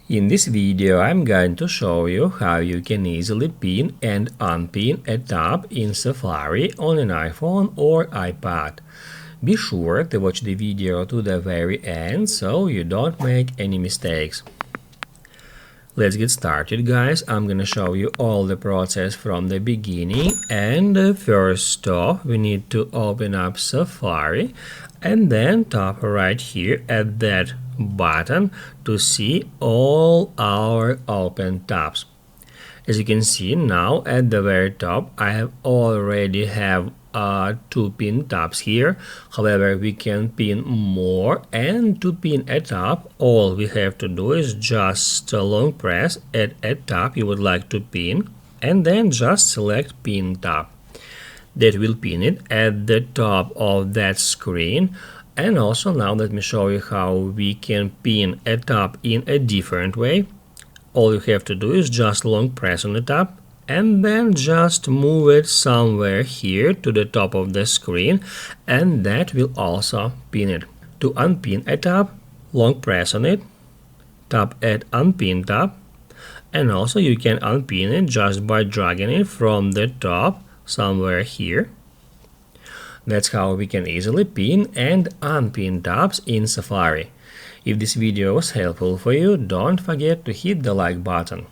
In this video, I'm going to show you how you can easily pin and unpin a tab in Safari on an iPhone or iPad. Be sure to watch the video to the very end so you don't make any mistakes. Let's get started, guys. I'm gonna show you all the process from the beginning, and first off we need to open up Safari and then tap right here at that button to see all our open tabs. As you can see now at the very top, I already have two pin tabs here. However, we can pin more, and to pin a tab, all we have to do is just long press at a tab you would like to pin and then just select pin tab. That will pin it at the top of that screen. And also now let me show you how we can pin a tab in a different way. All you have to do is just long press on the tab and then just move it somewhere here to the top of the screen, and that will also pin it. To unpin a tab, long press on it, tap at unpin tab, and also you can unpin it just by dragging it from the top somewhere here. That's how we can easily pin and unpin tabs in Safari. If this video was helpful for you, don't forget to hit the like button.